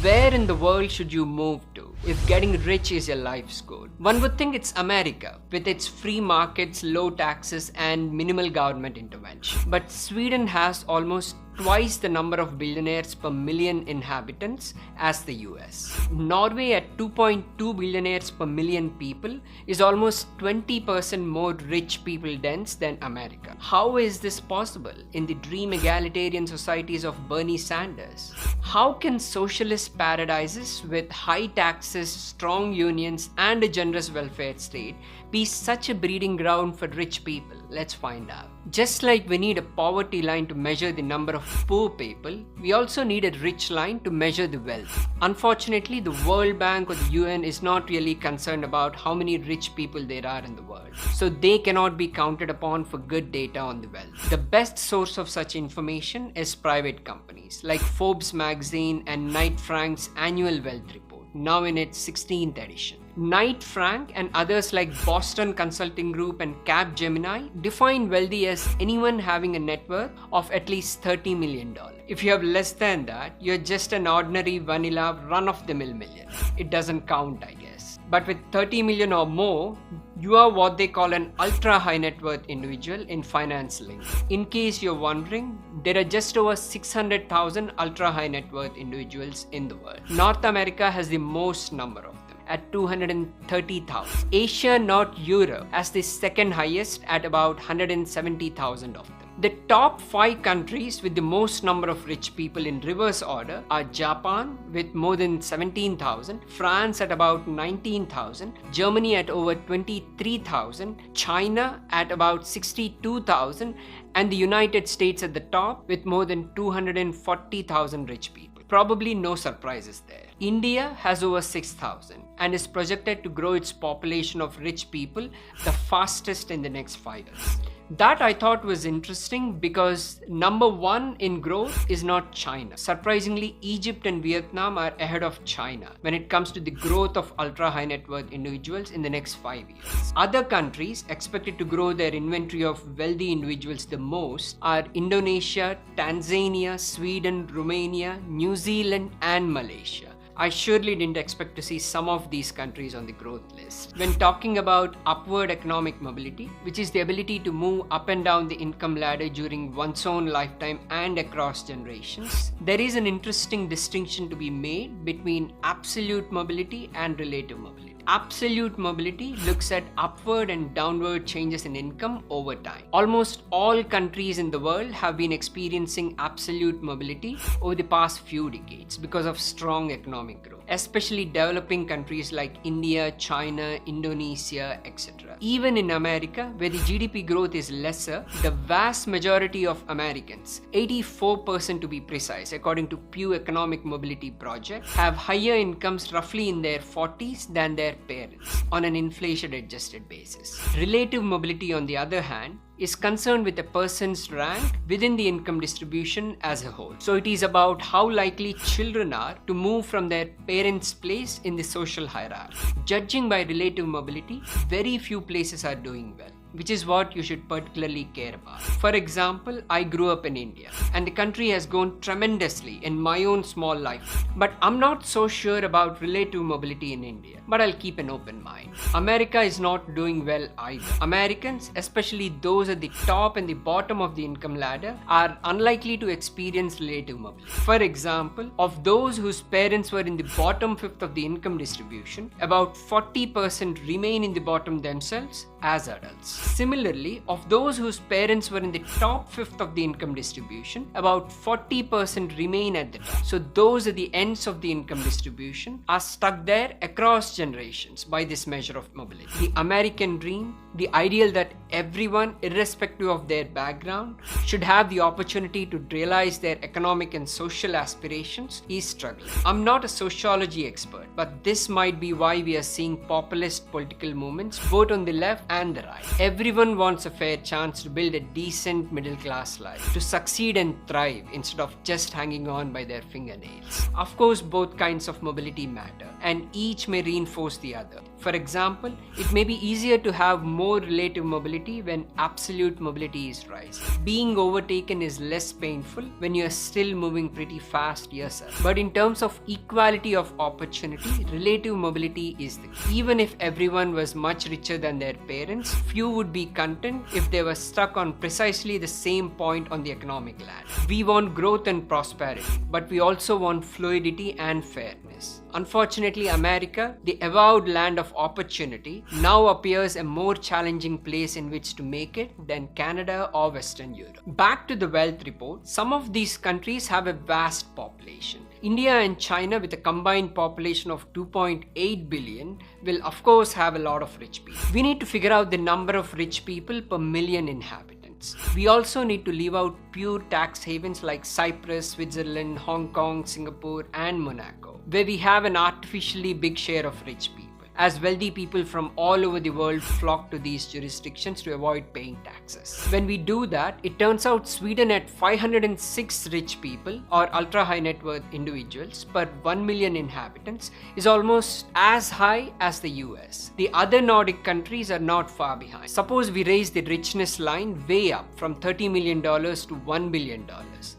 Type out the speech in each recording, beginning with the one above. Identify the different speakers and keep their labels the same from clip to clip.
Speaker 1: Where in the world should you move to if getting rich is your life's goal? One would think it's America, with its free markets, low taxes, and minimal government intervention. But Sweden has almost twice the number of billionaires per million inhabitants as the US. Norway, at 2.2 billionaires per million people, is almost 20% more rich people dense than America. How is this possible in the dream egalitarian societies of Bernie Sanders? How can socialist paradises with high taxes, strong unions, and a generous welfare state be such a breeding ground for rich people? Let's find out. Just like we need a poverty line to measure the number of poor people, we also need a rich line to measure the wealth. Unfortunately, the World Bank or the UN is not really concerned about how many rich people there are in the world, so they cannot be counted upon for good data on the wealth. The best source of such information is private companies like Forbes magazine and Knight Frank's annual wealth report, now in its 16th edition. Knight Frank and others like Boston Consulting Group and Capgemini define wealthy as anyone having a net worth of at least $30 million. If you have less than that, you're just an ordinary vanilla run-of-the-mill millionaire. It doesn't count, I guess. But with 30 million or more, you are what they call an ultra-high net worth individual in Finance Link. In case you're wondering, there are just over 600,000 ultra-high net worth individuals in the world. North America has the most number of them, at 230,000. Asia, not Europe, has the second highest at about 170,000 of them. The top 5 countries with the most number of rich people in reverse order are Japan with more than 17,000, France at about 19,000, Germany at over 23,000, China at about 62,000, and the United States at the top with more than 240,000 rich people. Probably no surprises there. India has over 6,000 and is projected to grow its population of rich people the fastest in the next 5 years. That I thought was interesting because number 1 in growth is not China. Surprisingly, Egypt and Vietnam are ahead of China when it comes to the growth of ultra high net worth individuals in the next 5 years. Other countries expected to grow their inventory of wealthy individuals the most are Indonesia, Tanzania, Sweden, Romania, New Zealand, and Malaysia. I surely didn't expect to see some of these countries on the growth list. When talking about upward economic mobility, which is the ability to move up and down the income ladder during one's own lifetime and across generations, there is an interesting distinction to be made between absolute mobility and relative mobility. Absolute mobility looks at upward and downward changes in income over time. Almost all countries in the world have been experiencing absolute mobility over the past few decades because of strong economic growth, especially developing countries like India, China, Indonesia, etc. Even in America, where the GDP growth is lesser, the vast majority of Americans, 84% to be precise, according to Pew Economic Mobility Project, have higher incomes roughly in their 40s than their parents on an inflation-adjusted basis. Relative mobility, on the other hand, is concerned with a person's rank within the income distribution as a whole. So it is about how likely children are to move from their parents' place in the social hierarchy. Judging by relative mobility, very few places are doing well, which is what you should particularly care about. For example, I grew up in India and the country has grown tremendously in my own small life. But I'm not so sure about relative mobility in India, but I'll keep an open mind. America is not doing well either. Americans, especially those at the top and the bottom of the income ladder, are unlikely to experience relative mobility. For example, of those whose parents were in the bottom fifth of the income distribution, about 40% remain in the bottom themselves as adults. Similarly, of those whose parents were in the top fifth of the income distribution, about 40% remain at the top. So those at the ends of the income distribution are stuck there across generations by this measure of mobility. The American dream, the ideal that everyone, irrespective of their background, should have the opportunity to realize their economic and social aspirations, is struggling. I'm not a sociology expert, but this might be why we are seeing populist political movements both on the left and the right. Everyone wants a fair chance to build a decent middle class life, to succeed and thrive instead of just hanging on by their fingernails. Of course, both kinds of mobility matter, and each may reinforce the other. For example, it may be easier to have more relative mobility when absolute mobility is rising. Being overtaken is less painful when you are still moving pretty fast yourself. But in terms of equality of opportunity, relative mobility is the key. Even if everyone was much richer than their parents, few would be content if they were stuck on precisely the same point on the economic ladder. We want growth and prosperity, but we also want fluidity and fairness. Unfortunately, America, the avowed land of opportunity, now appears a more challenging place in which to make it than Canada or Western Europe. Back to the wealth report, some of these countries have a vast population. India and China, with a combined population of 2.8 billion, will of course have a lot of rich people. We need to figure out the number of rich people per million inhabitants. We also need to leave out pure tax havens like Cyprus, Switzerland, Hong Kong, Singapore, and Monaco, where we have an artificially big share of rich people, as wealthy people from all over the world flock to these jurisdictions to avoid paying taxes. When we do that, it turns out Sweden at 506 rich people or ultra high net worth individuals per 1 million inhabitants is almost as high as the US. The other Nordic countries are not far behind. Suppose we raise the richness line way up from $30 million to $1 billion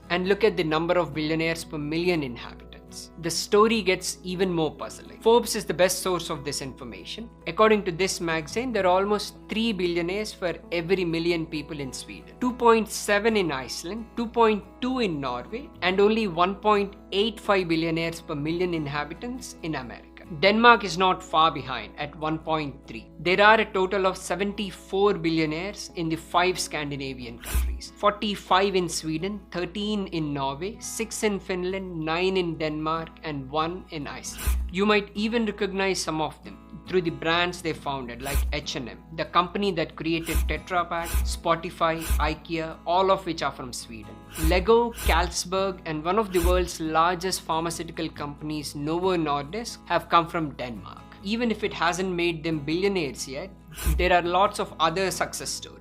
Speaker 1: and look at the number of billionaires per million inhabitants. The story gets even more puzzling. Forbes is the best source of this information. According to this magazine, there are almost 3 billionaires for every million people in Sweden, 2.7 in Iceland, 2.2 in Norway, and only 1.85 billionaires per million inhabitants in America. Denmark is not far behind at 1.3. There are a total of 74 billionaires in the 5 Scandinavian countries, 45 in Sweden, 13 in Norway, 6 in Finland, 9 in Denmark, and 1 in Iceland. You might even recognize some of them through the brands they founded, like H&M, the company that created Tetra Pak, Spotify, IKEA, all of which are from Sweden. Lego, Carlsberg, and one of the world's largest pharmaceutical companies, Novo Nordisk, have come from Denmark. Even if it hasn't made them billionaires yet, there are lots of other success stories.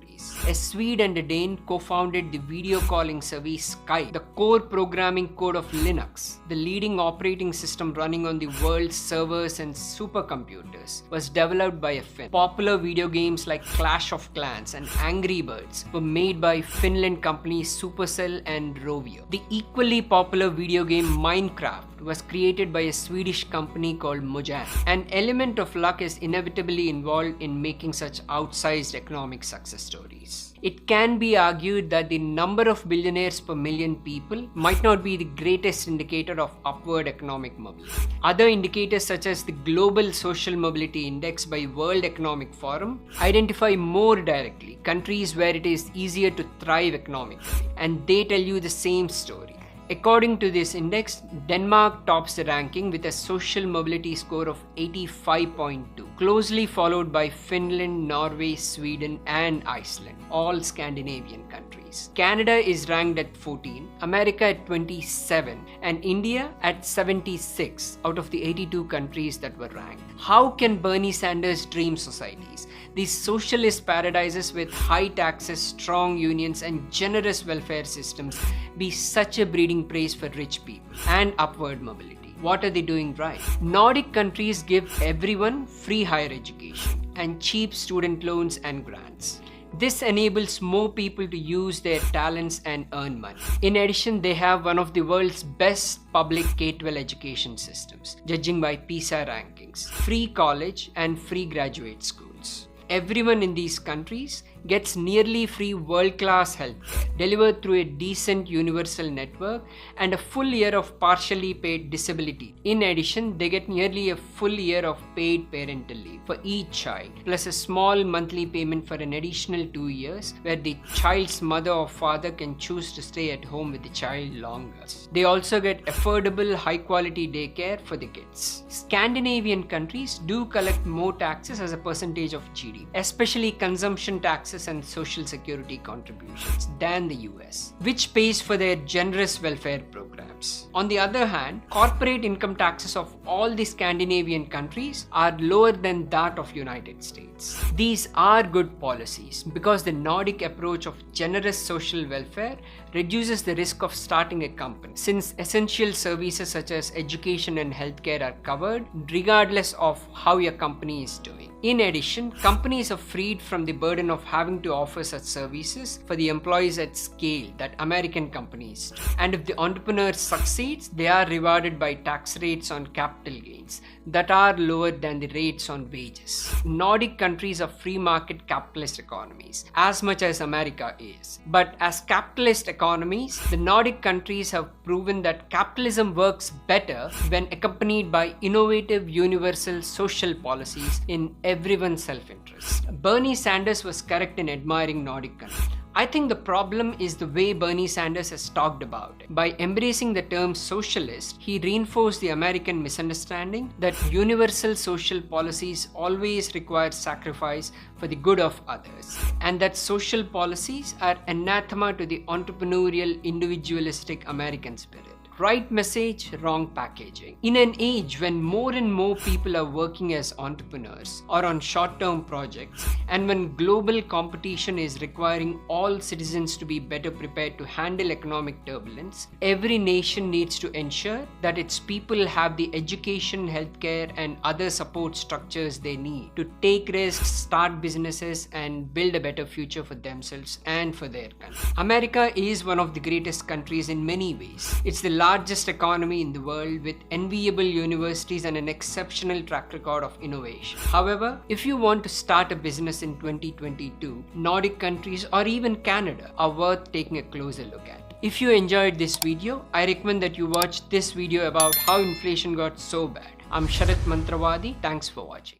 Speaker 1: A Swede and a Dane co-founded the video calling service Skype. The core programming code of Linux, the leading operating system running on the world's servers and supercomputers, was developed by a Finn. Popular video games like Clash of Clans and Angry Birds were made by Finland companies Supercell and Rovio. The equally popular video game Minecraft was created by a Swedish company called Mojang. An element of luck is inevitably involved in making such outsized economic success stories. It can be argued that the number of billionaires per million people might not be the greatest indicator of upward economic mobility. Other indicators such as the Global Social Mobility Index by World Economic Forum identify more directly countries where it is easier to thrive economically, and they tell you the same story. According to this index, Denmark tops the ranking with a social mobility score of 85.2, closely followed by Finland, Norway, Sweden, and Iceland, all Scandinavian countries. Canada is ranked at 14, America at 27, and India at 76 out of the 82 countries that were ranked. How can Bernie Sanders dream societies, these socialist paradises with high taxes, strong unions, and generous welfare systems, be such a breeding place for rich people and upward mobility? What are they doing right? Nordic countries give everyone free higher education and cheap student loans and grants. This enables more people to use their talents and earn money. In addition, they have one of the world's best public K-12 education systems, judging by PISA rankings, free college and free graduate schools. Everyone in these countries gets nearly free world-class healthcare delivered through a decent universal network and a full year of partially paid disability. In addition, they get nearly a full year of paid parental leave for each child, plus a small monthly payment for an additional 2 years where the child's mother or father can choose to stay at home with the child longer. They also get affordable, high-quality daycare for the kids. Scandinavian countries do collect more taxes as a percentage of GDP, especially consumption taxes taxes and social security contributions than the US, which pays for their generous welfare programs. On the other hand, corporate income taxes of all the Scandinavian countries are lower than that of United States. These are good policies because the Nordic approach of generous social welfare reduces the risk of starting a company, since essential services such as education and healthcare are covered regardless of how your company is doing. In addition, companies are freed from the burden of having to offer such services for the employees at scale that American companies do. And if the entrepreneur succeeds, they are rewarded by tax rates on capital gains that are lower than the rates on wages. Nordic countries are free market capitalist economies, as much as America is. But as capitalist economies, the Nordic countries have proven that capitalism works better when accompanied by innovative universal social policies in everyone's self-interest. Bernie Sanders was correct in admiring Nordic countries. I think the problem is the way Bernie Sanders has talked about it. By embracing the term socialist, he reinforced the American misunderstanding that universal social policies always require sacrifice for the good of others, and that social policies are anathema to the entrepreneurial, individualistic American spirit. Right message, wrong packaging. In an age when more and more people are working as entrepreneurs or on short-term projects, and when global competition is requiring all citizens to be better prepared to handle economic turbulence, every nation needs to ensure that its people have the education, healthcare, and other support structures they need to take risks, start businesses, and build a better future for themselves and for their country. America is one of the greatest countries in many ways. It's the largest economy in the world with enviable universities and an exceptional track record of innovation. However, if you want to start a business in 2022, Nordic countries or even Canada are worth taking a closer look at. If you enjoyed this video, I recommend that you watch this video about how inflation got so bad. I'm Sharat Mantrawadi. Thanks for watching.